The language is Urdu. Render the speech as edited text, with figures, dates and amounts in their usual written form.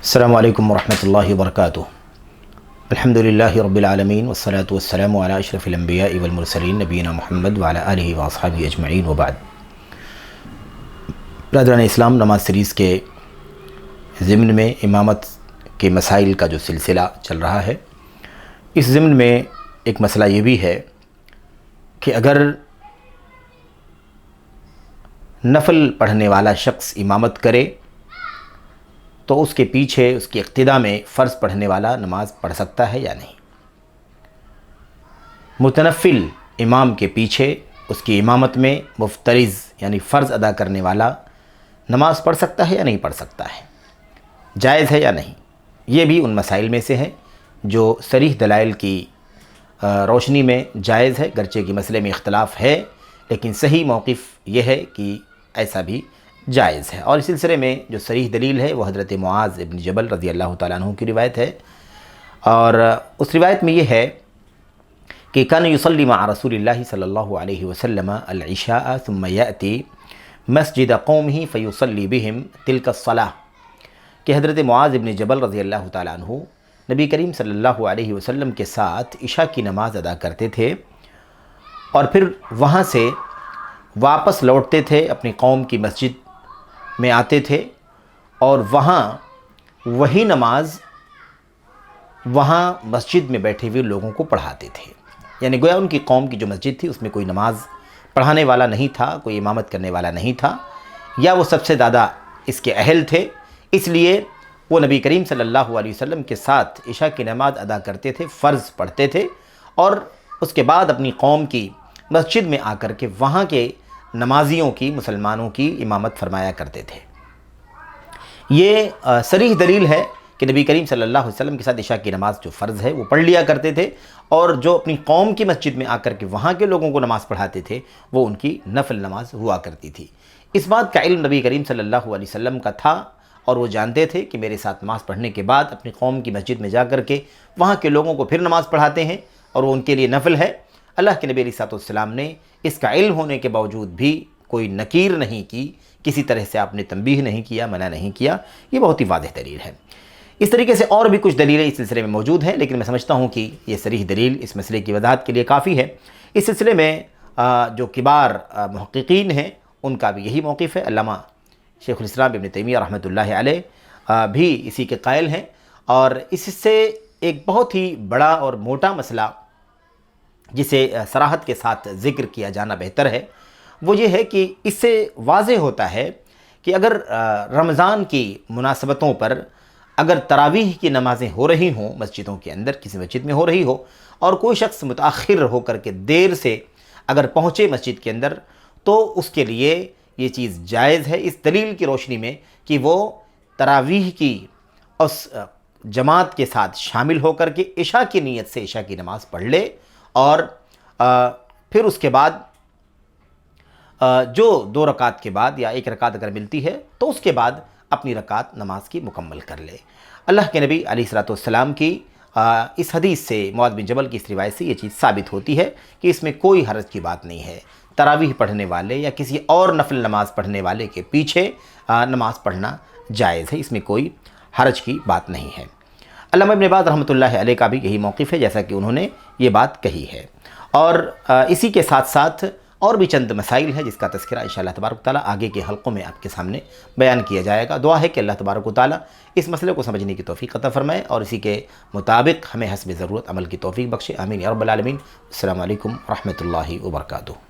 السلام علیکم ورحمۃ اللہ وبرکاتہ۔ الحمد للہ رب العالمین والصلاة والسلام علی اشرف الانبیاء والمرسلین نبینا محمد وعلی آلہ واصحابہ اجمعین وبعد۔ برادران اسلام، نماز سیریز کے ضمن میں امامت کے مسائل کا جو سلسلہ چل رہا ہے، اس ضمن میں ایک مسئلہ یہ بھی ہے کہ اگر نفل پڑھنے والا شخص امامت کرے تو اس کے پیچھے اس کی اقتداء میں فرض پڑھنے والا نماز پڑھ سکتا ہے یا نہیں۔ متنفل امام کے پیچھے اس کی امامت میں مفترض یعنی فرض ادا کرنے والا نماز پڑھ سکتا ہے یا نہیں پڑھ سکتا ہے، جائز ہے یا نہیں۔ یہ بھی ان مسائل میں سے ہے جو صریح دلائل کی روشنی میں جائز ہے، گرچہ کہ مسئلے میں اختلاف ہے، لیکن صحیح موقف یہ ہے کہ ایسا بھی جائز ہے۔ اور اس سلسلے میں جو صریح دلیل ہے وہ حضرت معاذ ابن جبل رضی اللہ تعالیٰ عنہ کی روایت ہے، اور اس روایت میں یہ ہے کہ کان یصلی مع رسول اللہ صلی اللہ علیہ وسلم العشاء ثم یأتی مسجد قومہ فیصلی بہم تلک الصلاۃ، کہ حضرت معاذ ابن جبل رضی اللہ تعالیٰ عنہ نبی کریم صلی اللہ علیہ وسلم کے ساتھ عشاء کی نماز ادا کرتے تھے، اور پھر وہاں سے واپس لوٹتے تھے، اپنی قوم کی مسجد میں آتے تھے، اور وہاں وہی نماز وہاں مسجد میں بیٹھے ہوئے لوگوں کو پڑھاتے تھے۔ یعنی گویا ان کی قوم کی جو مسجد تھی اس میں کوئی نماز پڑھانے والا نہیں تھا، کوئی امامت کرنے والا نہیں تھا، یا وہ سب سے زیادہ اس کے اہل تھے، اس لیے وہ نبی کریم صلی اللہ علیہ وسلم کے ساتھ عشاء کی نماز ادا کرتے تھے، فرض پڑھتے تھے، اور اس کے بعد اپنی قوم کی مسجد میں آ کر کے وہاں کے نمازیوں کی، مسلمانوں کی امامت فرمایا کرتے تھے۔ یہ صریح دلیل ہے کہ نبی کریم صلی اللہ علیہ وسلم کے ساتھ عشاء کی نماز جو فرض ہے وہ پڑھ لیا کرتے تھے، اور جو اپنی قوم کی مسجد میں آ کر کے وہاں کے لوگوں کو نماز پڑھاتے تھے وہ ان کی نفل نماز ہوا کرتی تھی۔ اس بات کا علم نبی کریم صلی اللہ علیہ وسلم کا تھا، اور وہ جانتے تھے کہ میرے ساتھ نماز پڑھنے کے بعد اپنی قوم کی مسجد میں جا کر کے وہاں کے لوگوں کو پھر نماز پڑھاتے ہیں، اور وہ ان کے لیے نفل ہے۔ اللہ کے نبی علیہ السلام نے اس کا علم ہونے کے باوجود بھی کوئی نکیر نہیں کی، کسی طرح سے آپ نے تنبیہ نہیں کیا، منع نہیں کیا۔ یہ بہت ہی واضح دلیل ہے۔ اس طریقے سے اور بھی کچھ دلیلیں اس سلسلے میں موجود ہیں، لیکن میں سمجھتا ہوں کہ یہ صریح دلیل اس مسئلے کی وضاحت کے لیے کافی ہے۔ اس سلسلے میں جو کبار محققین ہیں ان کا بھی یہی موقف ہے۔ علامہ شیخ الاسلام ابن تیمیہ رحمۃ اللہ علیہ بھی اسی کے قائل ہیں، اور اس سے ایک بہت ہی بڑا اور موٹا مسئلہ جسے صراحت کے ساتھ ذکر کیا جانا بہتر ہے، وہ یہ ہے کہ اس سے واضح ہوتا ہے کہ اگر رمضان کی مناسبتوں پر اگر تراویح کی نمازیں ہو رہی ہوں مسجدوں کے اندر، کسی مسجد میں ہو رہی ہو، اور کوئی شخص متاخر ہو کر کے دیر سے اگر پہنچے مسجد کے اندر، تو اس کے لیے یہ چیز جائز ہے اس دلیل کی روشنی میں کہ وہ تراویح کی اس جماعت کے ساتھ شامل ہو کر کے عشاء کی نیت سے عشاء کی نماز پڑھ لے، اور پھر اس کے بعد جو 2 رکعت کے بعد یا 1 رکعت اگر ملتی ہے تو اس کے بعد اپنی رکعت نماز کی مکمل کر لے۔ اللہ کے نبی علیہ السلام کی اس حدیث سے، معاذ بن جبل کی اس روایت سے یہ چیز ثابت ہوتی ہے کہ اس میں کوئی حرج کی بات نہیں ہے۔ تراویح پڑھنے والے یا کسی اور نفل نماز پڑھنے والے کے پیچھے نماز پڑھنا جائز ہے، اس میں کوئی حرج کی بات نہیں ہے۔ علامہ ابن باز رحمۃ اللہ علیہ کا بھی یہی موقف ہے، جیسا کہ انہوں نے یہ بات کہی ہے۔ اور اسی کے ساتھ ساتھ اور بھی چند مسائل ہیں جس کا تذکرہ انشاءاللہ تبارک و تعالیٰ آگے کے حلقوں میں آپ کے سامنے بیان کیا جائے گا۔ دعا ہے کہ اللہ تبارک و تعالیٰ اس مسئلے کو سمجھنے کی توفیق عطا فرمائے، اور اسی کے مطابق ہمیں حسب ضرورت عمل کی توفیق بخشے۔ آمین یا رب العالمین۔ السلام علیکم ورحمۃ اللہ وبرکاتہ۔